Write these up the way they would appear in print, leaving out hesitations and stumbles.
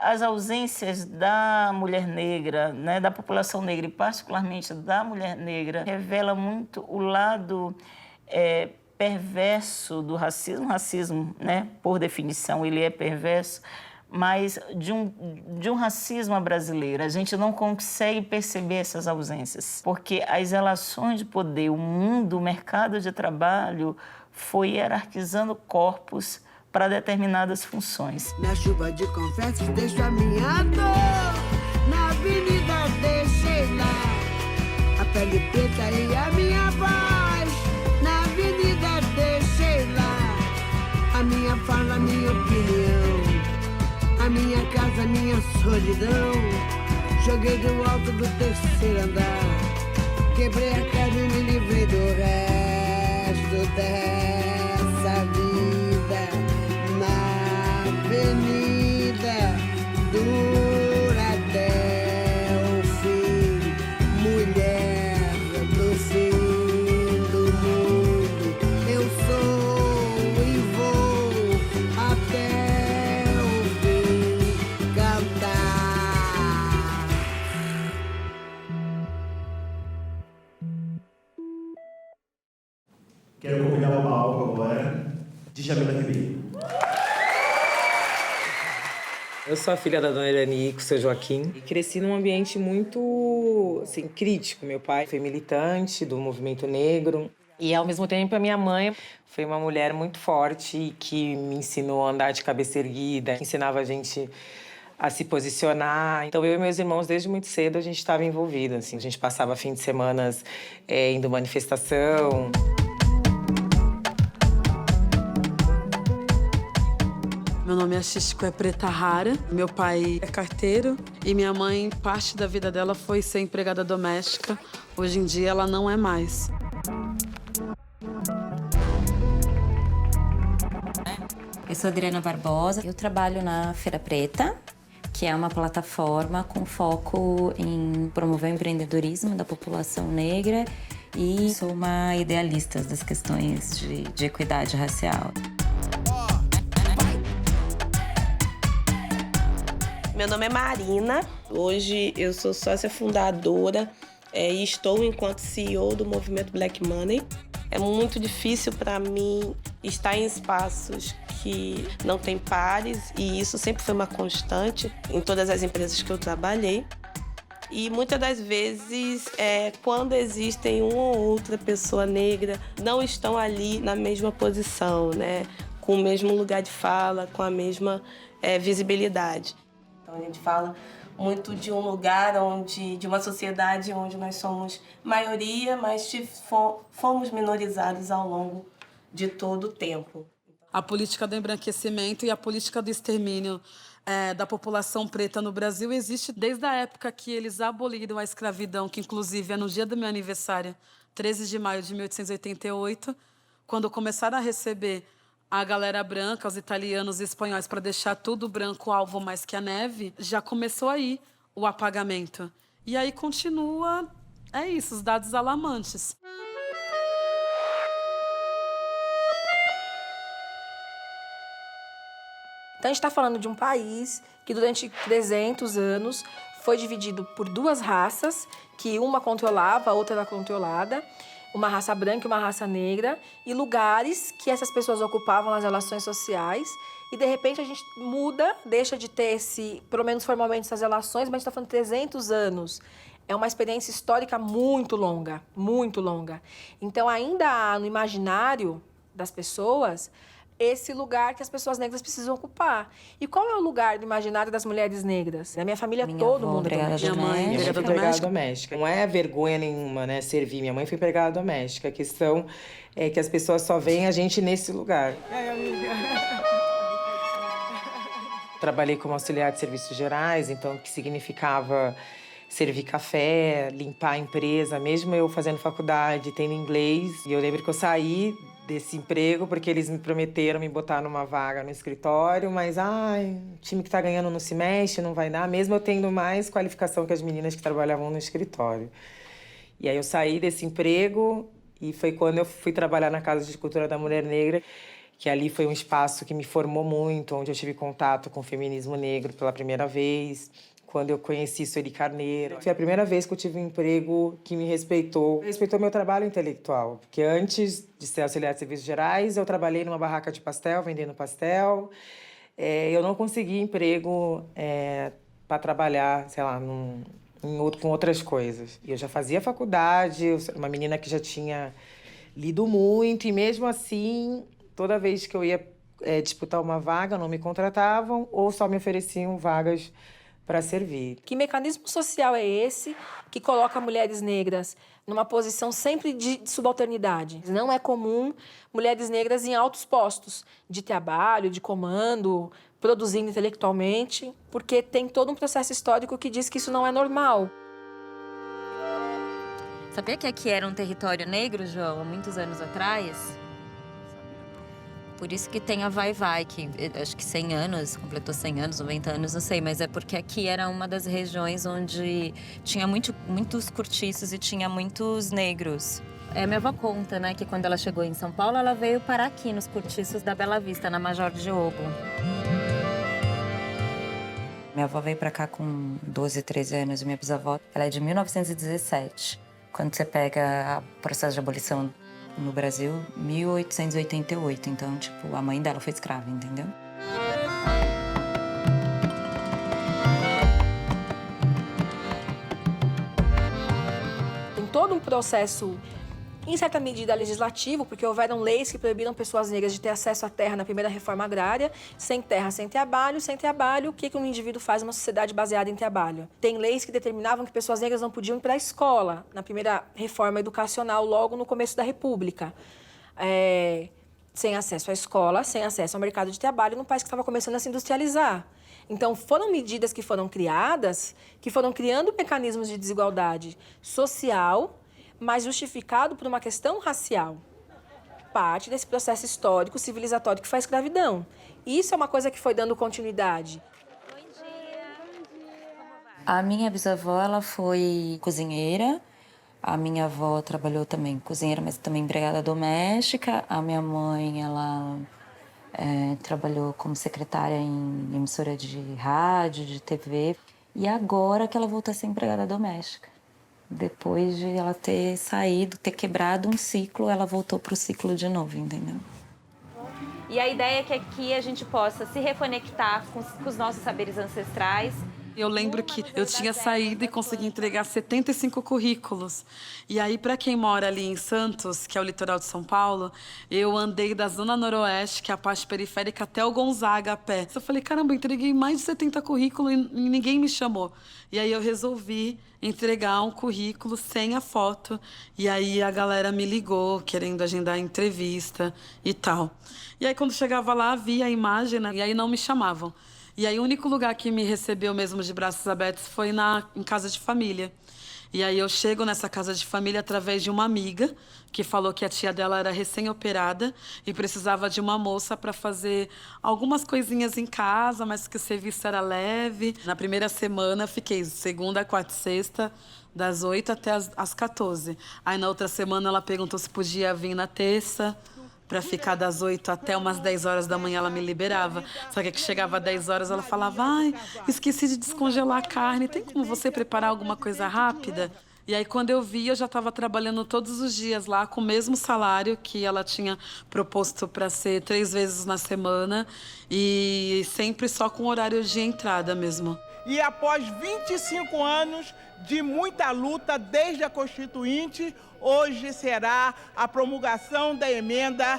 as ausências da mulher negra, né, da população negra, e particularmente da mulher negra, revela muito o lado perverso do racismo. O racismo, né, por definição, ele é perverso, mas de um racismo brasileiro. A gente não consegue perceber essas ausências, porque as relações de poder, o mundo, o mercado de trabalho foi hierarquizando corpos para determinadas funções. Na chuva de confetes deixo a minha dor, na avenida deixei lá a pele preta e a minha voz, na avenida deixei lá a minha fala, a minha opinião, a minha casa, a minha solidão. Joguei do alto do terceiro andar, quebrei a cara e me livrei do resto dessa vida. Na avenida dura até o fim, mulher do fim do mundo. Eu sou e vou até o fim cantar. Quero convidar o palco agora de Jamila Ribeiro. Eu sou a filha da dona Irani com o seu Joaquim e cresci num ambiente muito, assim, crítico. Meu pai foi militante do movimento negro e, ao mesmo tempo, a minha mãe foi uma mulher muito forte que me ensinou a andar de cabeça erguida, que ensinava a gente a se posicionar. Então, eu e meus irmãos, desde muito cedo, a gente estava envolvido, assim. A gente passava fim de semana indo manifestação. Meu nome artístico é Preta Rara, meu pai é carteiro e minha mãe, parte da vida dela foi ser empregada doméstica. Hoje em dia ela não é mais. Eu sou Adriana Barbosa, eu trabalho na Feira Preta, que é uma plataforma com foco em promover o empreendedorismo da população negra, e sou uma idealista das questões de equidade racial. Meu nome é Marina, hoje eu sou sócia fundadora e estou enquanto CEO do movimento Black Money. É muito difícil para mim estar em espaços que não têm pares, e isso sempre foi uma constante em todas as empresas que eu trabalhei. E muitas das vezes, quando existem uma ou outra pessoa negra, não estão ali na mesma posição, né? Com o mesmo lugar de fala, com a mesma visibilidade. Então, a gente fala muito de um lugar de uma sociedade onde nós somos maioria, mas fomos minorizados ao longo de todo o tempo. A política do embranquecimento e a política do extermínio da população preta no Brasil existe desde a época que eles aboliram a escravidão, que inclusive é no dia do meu aniversário, 13 de maio de 1888, quando começaram a receber a galera branca, os italianos e espanhóis, para deixar tudo branco, alvo mais que a neve, já começou aí o apagamento. E aí continua, os dados alarmantes. Então, a gente está falando de um país que, durante 300 anos, foi dividido por duas raças, que uma controlava, a outra era controlada, uma raça branca e uma raça negra, e lugares que essas pessoas ocupavam nas relações sociais. E, de repente, a gente muda, deixa de ter pelo menos formalmente, essas relações, mas a gente está falando de 300 anos. É uma experiência histórica muito longa, muito longa. Então, ainda há no imaginário das pessoas esse lugar que as pessoas negras precisam ocupar. E qual é o lugar do imaginário das mulheres negras? Na minha família, todo mundo doméstica. Minha mãe Minha mãe foi empregada doméstica. Não é vergonha nenhuma, né, servir. Minha mãe foi empregada doméstica. A questão é que as pessoas só veem a gente nesse lugar. Trabalhei como auxiliar de serviços gerais, então, o que significava servir café, limpar a empresa, mesmo eu fazendo faculdade, tendo inglês. E eu lembro que eu saí desse emprego porque eles me prometeram me botar numa vaga no escritório, mas o time que tá ganhando não se mexe, não vai dar, mesmo eu tendo mais qualificação que as meninas que trabalhavam no escritório. E aí eu saí desse emprego e foi quando eu fui trabalhar na Casa de Cultura da Mulher Negra. que ali foi um espaço que me formou muito, onde eu tive contato com o feminismo negro pela primeira vez, quando eu conheci Sueli Carneiro. Foi a primeira vez que eu tive um emprego que me respeitou meu trabalho intelectual, porque antes de ser auxiliar de serviços gerais, eu trabalhei numa barraca de pastel, vendendo pastel. Eu não consegui emprego para trabalhar, sei lá, com outras coisas. E eu já fazia faculdade, eu era uma menina que já tinha lido muito, e mesmo assim, toda vez que eu ia disputar uma vaga, não me contratavam ou só me ofereciam vagas para servir. Que mecanismo social é esse que coloca mulheres negras numa posição sempre de subalternidade? Não é comum mulheres negras em altos postos de trabalho, de comando, produzindo intelectualmente, porque tem todo um processo histórico que diz que isso não é normal. Sabia que aqui era um território negro, João, há muitos anos atrás? Por isso que tem a Vai-Vai, que acho que 100 anos, completou 100 anos, 90 anos, não sei. Mas é porque aqui era uma das regiões onde tinha muitos cortiços e tinha muitos negros. Minha avó conta, né, que quando ela chegou em São Paulo, ela veio parar aqui nos cortiços da Bela Vista, na Major Diogo. Minha avó veio pra cá com 12, 13 anos e minha bisavó, ela é de 1917. Quando você pega o processo de abolição no Brasil, 1888. Então, tipo, a mãe dela foi escrava, entendeu? Tem todo um processo, em certa medida, legislativo, porque houveram leis que proibiram pessoas negras de ter acesso à terra na primeira reforma agrária. Sem terra, sem trabalho. Sem trabalho, o que um indivíduo faz numa sociedade baseada em trabalho? Tem leis que determinavam que pessoas negras não podiam ir para a escola, na primeira reforma educacional, logo no começo da República. Sem acesso à escola, sem acesso ao mercado de trabalho, num país que estava começando a se industrializar. Então, foram medidas que foram criadas, que foram criando mecanismos de desigualdade social, mas justificado por uma questão racial. Parte desse processo histórico, civilizatório, que foi a escravidão. Isso é uma coisa que foi dando continuidade. Bom dia. A minha bisavó, ela foi cozinheira. A minha avó trabalhou também cozinheira, mas também empregada doméstica. A minha mãe, ela trabalhou como secretária em emissora de rádio, de TV. E agora que ela voltou a ser empregada doméstica. Depois de ela ter saído, ter quebrado um ciclo, ela voltou para o ciclo de novo, entendeu? E a ideia é que aqui a gente possa se reconectar com os nossos saberes ancestrais. Eu lembro que eu tinha saído e consegui entregar 75 currículos. E aí, para quem mora ali em Santos, que é o litoral de São Paulo, eu andei da Zona Noroeste, que é a parte periférica, até o Gonzaga a pé. Eu falei, caramba, eu entreguei mais de 70 currículos e ninguém me chamou. E aí eu resolvi entregar um currículo sem a foto. E aí a galera me ligou, querendo agendar entrevista e tal. E aí, quando chegava lá, via a imagem, né? E aí não me chamavam. E aí o único lugar que me recebeu mesmo de braços abertos foi em casa de família. E aí eu chego nessa casa de família através de uma amiga que falou que a tia dela era recém-operada e precisava de uma moça para fazer algumas coisinhas em casa, mas que o serviço era leve. Na primeira semana fiquei segunda, quarta e sexta, das 8 até as 14. Aí na outra semana ela perguntou se podia vir na terça, para ficar das 8 até umas 10 horas da manhã, ela me liberava. Só que chegava às 10 horas, ela falava, ai, esqueci de descongelar a carne, tem como você preparar alguma coisa rápida? E aí, quando eu vi, eu já estava trabalhando todos os dias lá, com o mesmo salário que ela tinha proposto para ser 3 vezes na semana, e sempre só com horário de entrada mesmo. E após 25 anos de muita luta desde a Constituinte, hoje será a promulgação da emenda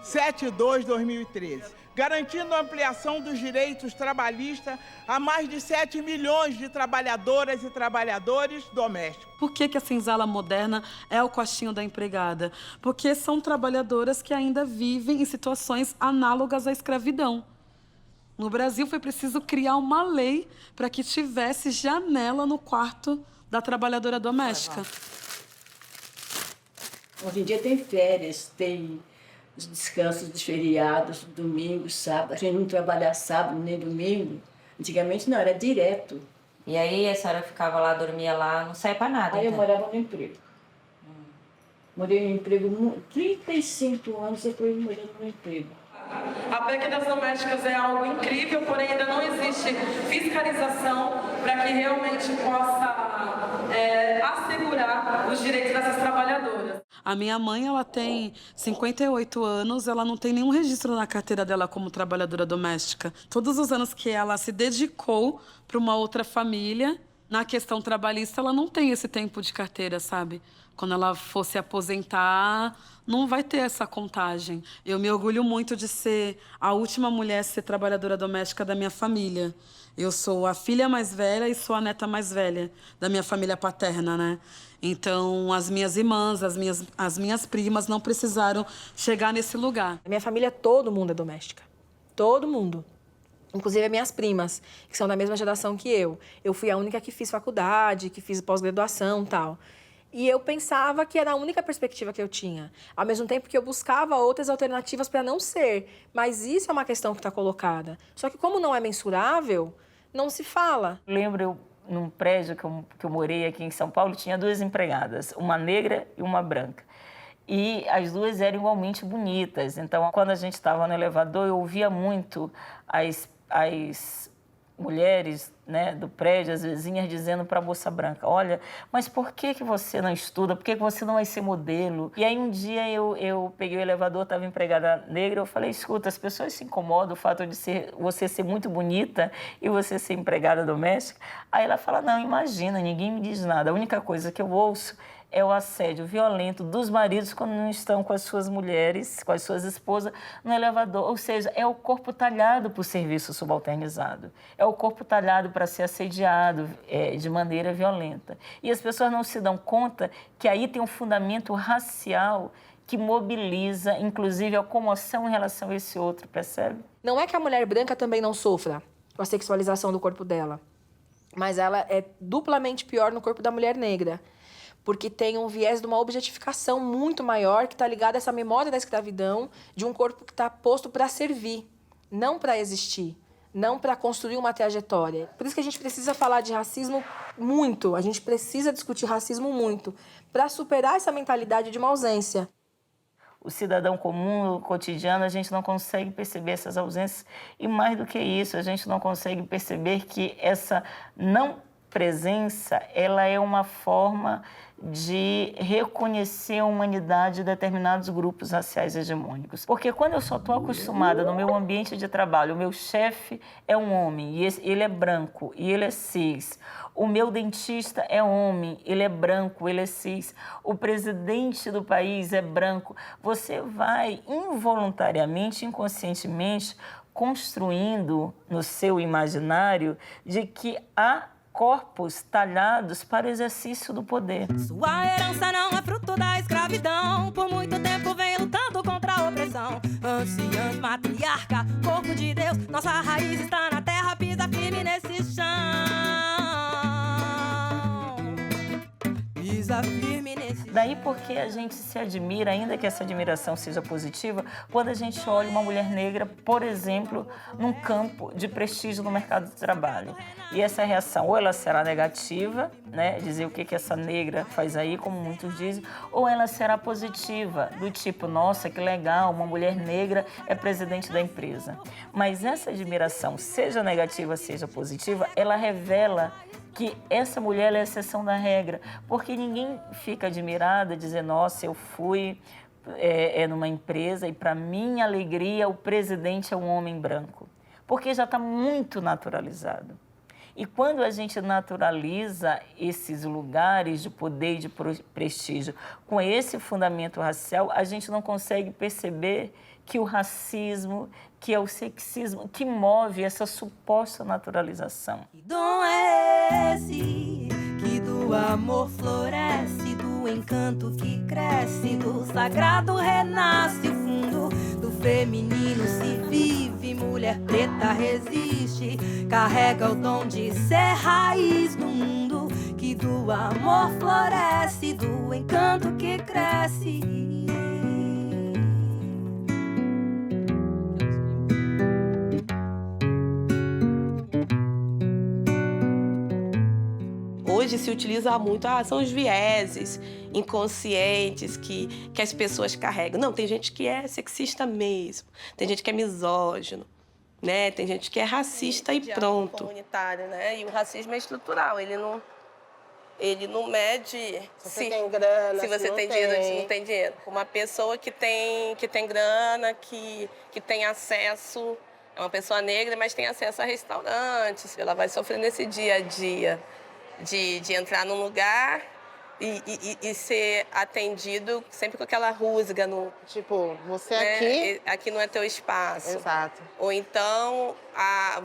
72/2013, garantindo a ampliação dos direitos trabalhistas a mais de 7 milhões de trabalhadoras e trabalhadores domésticos. Por que a senzala moderna é o coxinho da empregada? Porque são trabalhadoras que ainda vivem em situações análogas à escravidão. No Brasil, foi preciso criar uma lei para que tivesse janela no quarto da trabalhadora doméstica. Hoje em dia tem férias, tem os descansos dos feriados, domingo, sábado. A gente não trabalha sábado nem domingo. Antigamente não, era direto. E aí a senhora ficava lá, dormia lá, não saía pra nada? Aí então. eu morava no emprego. Morei no emprego 35 anos depois morando no emprego. A PEC das domésticas é algo incrível, porém ainda não existe fiscalização para que realmente possa assegurar os direitos dessas trabalhadoras. A minha mãe, ela tem 58 anos, ela não tem nenhum registro na carteira dela como trabalhadora doméstica. Todos os anos que ela se dedicou para uma outra família, na questão trabalhista, ela não tem esse tempo de carteira, sabe? Quando ela for se aposentar, não vai ter essa contagem. Eu me orgulho muito de ser a última mulher a ser trabalhadora doméstica da minha família. Eu sou a filha mais velha e sou a neta mais velha da minha família paterna, né? Então, as minhas irmãs, as minhas primas não precisaram chegar nesse lugar. A minha família, todo mundo é doméstica. Todo mundo. Inclusive as minhas primas, que são da mesma geração que eu. Eu fui a única que fiz faculdade, que fiz pós-graduação e tal. E eu pensava que era a única perspectiva que eu tinha. Ao mesmo tempo que eu buscava outras alternativas para não ser. Mas isso é uma questão que está colocada. Só que como não é mensurável, não se fala. Lembro num prédio que eu morei aqui em São Paulo, tinha 2 empregadas, uma negra e uma branca. E as 2 eram igualmente bonitas. Então, quando a gente estava no elevador, eu ouvia muito as mulheres, né, do prédio, as vizinhas, dizendo para a moça branca: olha, mas por que você não estuda? Por que você não vai ser modelo? E aí um dia eu peguei o elevador, estava empregada negra, eu falei: escuta, as pessoas se incomodam o fato de você ser muito bonita e você ser empregada doméstica? Aí ela fala: não, imagina, ninguém me diz nada. A única coisa que eu ouço é o assédio violento dos maridos quando não estão com as suas mulheres, com as suas esposas, no elevador. Ou seja, é o corpo talhado para o serviço subalternizado. É o corpo talhado para ser assediado de maneira violenta. E as pessoas não se dão conta que aí tem um fundamento racial que mobiliza, inclusive, a comoção em relação a esse outro, percebe? Não é que a mulher branca também não sofra com a sexualização do corpo dela, mas ela é duplamente pior no corpo da mulher negra, porque tem um viés de uma objetificação muito maior que está ligada a essa memória da escravidão, de um corpo que está posto para servir, não para existir, não para construir uma trajetória. Por isso que a gente precisa falar de racismo muito, a gente precisa discutir racismo muito, para superar essa mentalidade de uma ausência. O cidadão comum, no cotidiano, a gente não consegue perceber essas ausências. E mais do que isso, a gente não consegue perceber que essa não presença, ela é uma forma de reconhecer a humanidade de determinados grupos raciais hegemônicos. Porque quando eu só estou acostumada no meu ambiente de trabalho, o meu chefe é um homem, e ele é branco, e ele é cis. O meu dentista é homem, ele é branco, ele é cis. O presidente do país é branco. Você vai involuntariamente, inconscientemente, construindo no seu imaginário de que há corpos talhados para o exercício do poder. Sua herança não é fruto da escravidão. Por muito tempo vem lutando contra a opressão. Anciã, matriarca, corpo de Deus. Nossa raiz está na terra, pisa firme nesse chão. Pisa firme nesse chão. Daí porque a gente se admira, ainda que essa admiração seja positiva, quando a gente olha uma mulher negra, por exemplo, num campo de prestígio no mercado de trabalho. E essa reação, ou ela será negativa, né, dizer o que essa negra faz aí, como muitos dizem, ou ela será positiva, do tipo: nossa, que legal, uma mulher negra é presidente da empresa. Mas essa admiração, seja negativa, seja positiva, ela revela que essa mulher é a exceção da regra, porque ninguém fica admirada, dizer: nossa, eu fui numa empresa e, para minha alegria, o presidente é um homem branco, porque já está muito naturalizado. E quando a gente naturaliza esses lugares de poder e de prestígio com esse fundamento racial, a gente não consegue perceber que o racismo, que é o sexismo, que move essa suposta naturalização. Que dom é esse que do amor floresce, do encanto que cresce, do sagrado renasce o fundo, do feminino se vive, mulher preta resiste, carrega o dom de ser raiz no mundo, que do amor floresce, do encanto que cresce. Hoje se utiliza muito, são os vieses inconscientes que as pessoas carregam. Não, tem gente que é sexista mesmo, tem gente que é misógino, né? Tem gente que é racista e pronto. Comunitário, né? E o racismo é estrutural, ele não mede se tem grana, se você tem dinheiro ou se não tem dinheiro. Uma pessoa que tem grana, que tem acesso, é uma pessoa negra, mas tem acesso a restaurantes. Ela vai sofrer nesse dia a dia de entrar num lugar e ser atendido sempre com aquela rusga no... Tipo, você né? Aqui não é teu espaço. Exato. Ou então,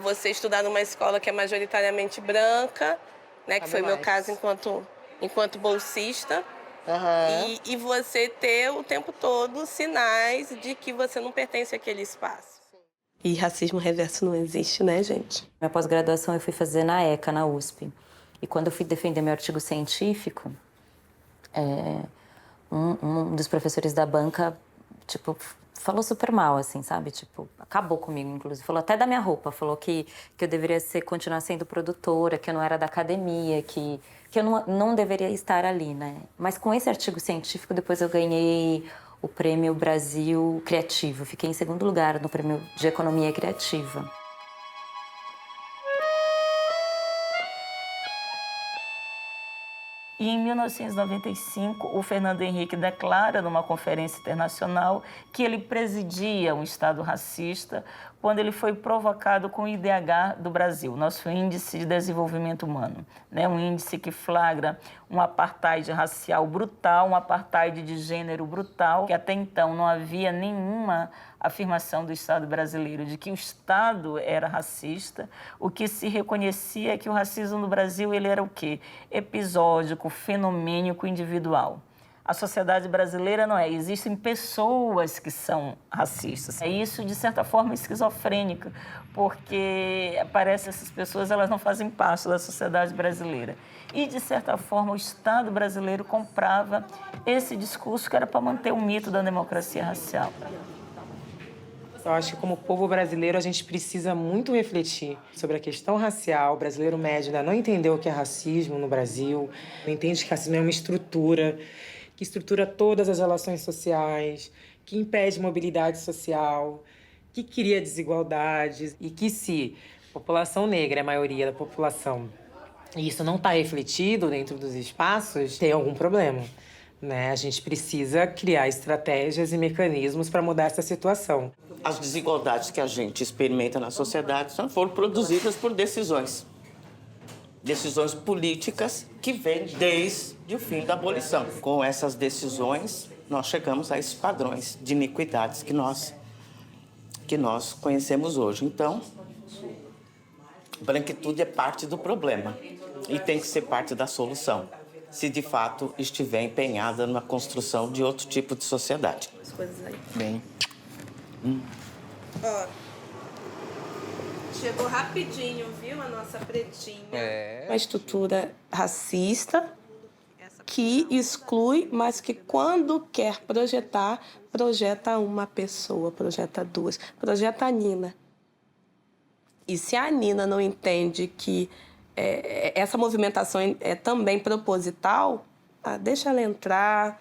você estudar numa escola que é majoritariamente branca, né? Que foi o meu caso enquanto bolsista. Uhum. E você ter o tempo todo sinais de que você não pertence àquele espaço. E racismo reverso não existe, né, gente? Minha pós-graduação eu fui fazer na ECA, na USP. E quando eu fui defender meu artigo científico, um dos professores da banca, tipo, falou super mal, assim, sabe? Tipo, acabou comigo, inclusive. Falou até da minha roupa. Falou que eu deveria continuar sendo produtora, que eu não era da academia, que eu não deveria estar ali, né? Mas com esse artigo científico, depois eu ganhei o Prêmio Brasil Criativo. Fiquei em segundo lugar no Prêmio de Economia Criativa. E em 1995, o Fernando Henrique declara numa conferência internacional que ele presidia um Estado racista quando ele foi provocado com o IDH do Brasil, nosso Índice de Desenvolvimento Humano, né? Um índice que flagra um apartheid racial brutal, um apartheid de gênero brutal, que até então não havia nenhuma afirmação do Estado brasileiro de que o Estado era racista. O que se reconhecia é que o racismo no Brasil ele era o quê? Episódico, fenomênico, individual. A sociedade brasileira não é. Existem pessoas que são racistas. É isso, de certa forma, esquizofrênica, porque parece que essas pessoas elas não fazem parte da sociedade brasileira. E, de certa forma, o Estado brasileiro comprava esse discurso que era para manter o mito da democracia racial. Eu acho que, como povo brasileiro, a gente precisa muito refletir sobre a questão racial. O brasileiro médio ainda não entendeu o que é racismo no Brasil, não entende que racismo é uma estrutura que estrutura todas as relações sociais, que impede mobilidade social, que cria desigualdades e que, se a população negra é a maioria da população e isso não está refletido dentro dos espaços, tem algum problema, né? A gente precisa criar estratégias e mecanismos para mudar essa situação. As desigualdades que a gente experimenta na sociedade foram produzidas por decisões políticas que vêm desde o fim da abolição. Com essas decisões, nós chegamos a esses padrões de iniquidades que nós conhecemos hoje. Então, branquitude é parte do problema e tem que ser parte da solução, se de fato estiver empenhada na construção de outro tipo de sociedade. As coisas aí. Bem. Ó. Chegou rapidinho, viu, a nossa pretinha. Uma estrutura racista que exclui, mas que quando quer projetar, projeta uma pessoa, projeta duas, projeta a Nina. E se a Nina não entende que essa movimentação é também proposital, deixa ela entrar,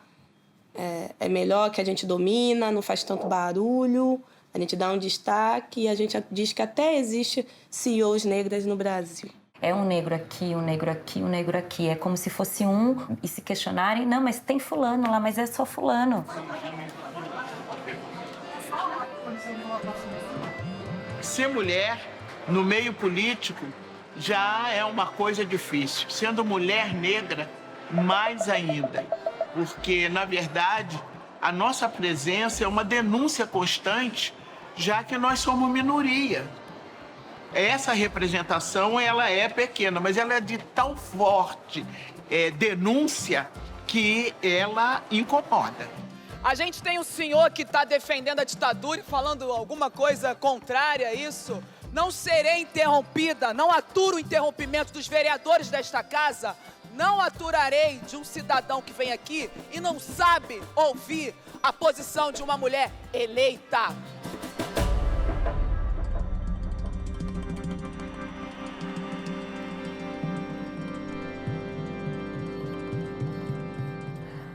é melhor que a gente domina, não faz tanto barulho. A gente dá um destaque e a gente diz que até existe CEOs negras no Brasil. É um negro aqui, um negro aqui, um negro aqui. É como se fosse um e se questionarem, não, mas tem fulano lá, mas é só fulano. Ser mulher no meio político já é uma coisa difícil. Sendo mulher negra, mais ainda. Porque, na verdade, a nossa presença é uma denúncia constante, já que nós somos minoria. Essa representação ela é pequena, mas ela é de tal forte denúncia que ela incomoda. A gente tem um senhor que está defendendo a ditadura e falando alguma coisa contrária a isso. Não serei interrompida, não aturo o interrompimento dos vereadores desta casa. Não aturarei de um cidadão que vem aqui e não sabe ouvir a posição de uma mulher eleita.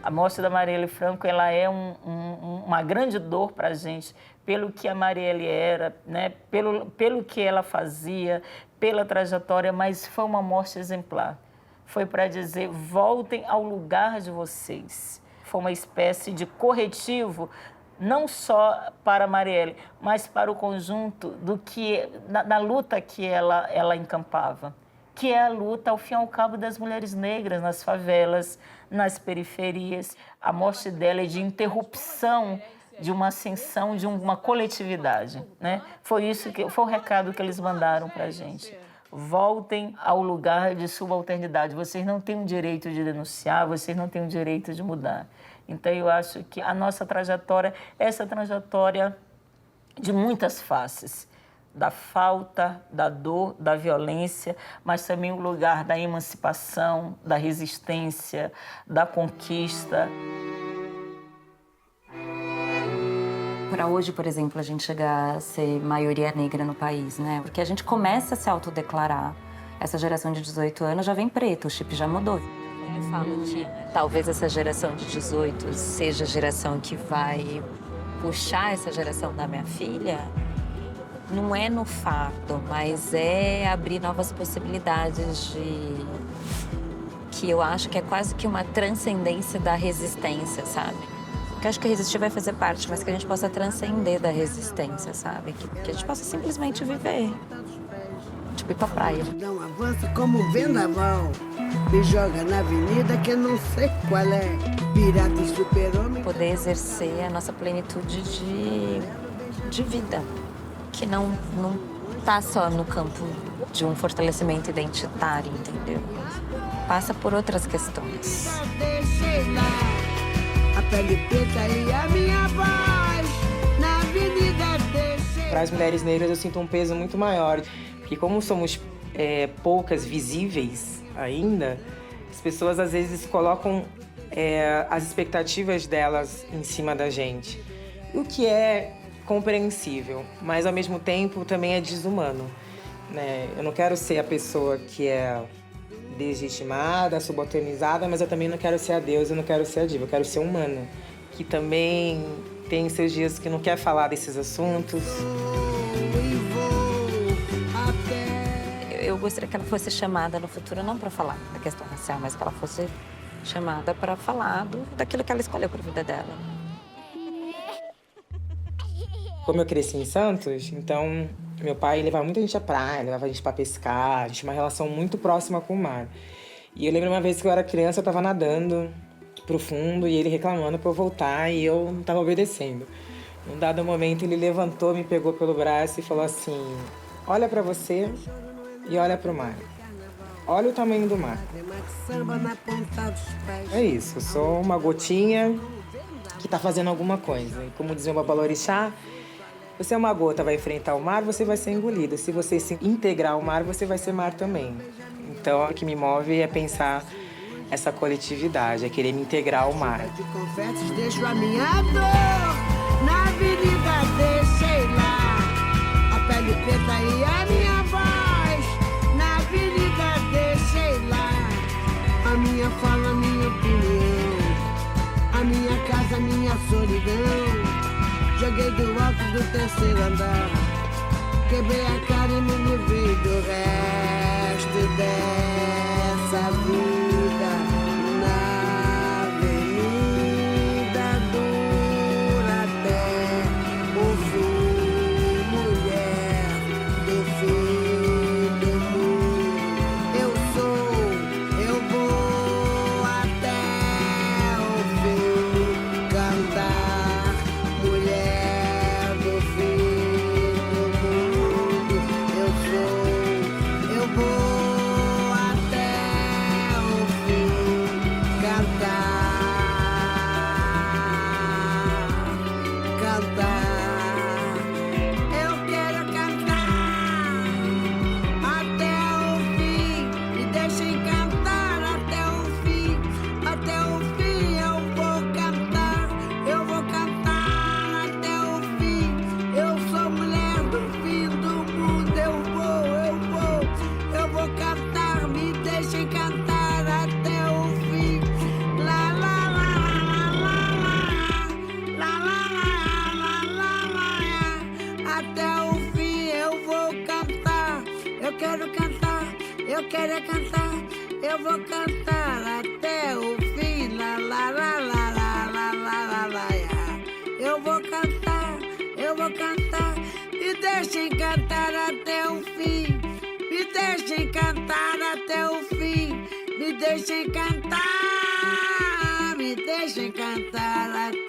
A morte da Marielle Franco, ela é uma grande dor para a gente, pelo que a Marielle era, né? pelo que ela fazia, pela trajetória, mas foi uma morte exemplar. Foi para dizer, voltem ao lugar de vocês. Foi uma espécie de corretivo, não só para a Marielle, mas para o conjunto do que, na luta que ela encampava, que é a luta, ao fim e ao cabo, das mulheres negras nas favelas, nas periferias. A morte dela é de interrupção de uma ascensão de uma coletividade, né? Foi o recado que eles mandaram para a gente. Voltem ao lugar de subalternidade. Vocês não têm o direito de denunciar, vocês não têm o direito de mudar. Então, eu acho que a nossa trajetória, essa trajetória de muitas faces, da falta, da dor, da violência, mas também o lugar da emancipação, da resistência, da conquista. Para hoje, por exemplo, a gente chegar a ser maioria negra no país, né? Porque a gente começa a se autodeclarar. Essa geração de 18 anos já vem preta, o chip já mudou. Eu falo que talvez essa geração de 18 seja a geração que vai puxar essa geração da minha filha. Não é no fato, mas é abrir novas possibilidades que eu acho que é quase que uma transcendência da resistência, sabe? Que acho que resistir vai fazer parte, mas que a gente possa transcender da resistência, sabe? Que a gente possa simplesmente viver. Tipo, ir pra praia. Não avança como um vendaval, me joga na avenida que eu não sei qual é. Pirata e super-homem. Poder exercer a nossa plenitude de vida. Que não tá só no campo de um fortalecimento identitário, entendeu? Passa por outras questões. Deixei lá a pele preta e a minha voz na avenida deixei. Para as mulheres negras eu sinto um peso muito maior, porque como somos poucas visíveis ainda, as pessoas às vezes colocam as expectativas delas em cima da gente, o que é compreensível, mas ao mesmo tempo também é desumano, né? Eu não quero ser a pessoa que é deslegitimada, subalternizada, mas eu também não quero ser a deusa, eu não quero ser a diva, eu quero ser humana, que também tem seus dias que não quer falar desses assuntos. Eu gostaria que ela fosse chamada no futuro não para falar da questão racial, mas que ela fosse chamada para falar daquilo que ela escolheu para a vida dela. Como eu cresci em Santos, então meu pai levava muita gente à praia, levava a gente para pescar, a gente tinha uma relação muito próxima com o mar. E eu lembro uma vez que eu era criança, eu estava nadando pro fundo e ele reclamando para eu voltar e eu não estava obedecendo. Num dado momento ele levantou, me pegou pelo braço e falou assim: olha para você e olha pro mar. Olha o tamanho do mar. É isso, eu sou uma gotinha que tá fazendo alguma coisa. E como dizia o Babalorixá, você é uma gota, vai enfrentar o mar, você vai ser engolido. Se você se integrar ao mar, você vai ser mar também. Então, o que me move é pensar essa coletividade, é querer me integrar ao mar. De confetes, deixo a minha dor na avenida, deixei lá a pele preta e a minha voz na avenida, deixei lá a minha fala, a minha opinião, a minha casa, a minha solidão. Joguei do alto do terceiro andar, quebrei a cara e me livrei do resto dessa vida na avenida dura até o fim, mulher do fim do mundo. Eu vou até o fim cantar. Eu vou até o querer cantar, eu vou cantar até o fim. La la la la la la la la la. Eu vou cantar, me deixem cantar até o fim. Me deixem cantar até o fim. Me deixem cantar, me deixem cantar até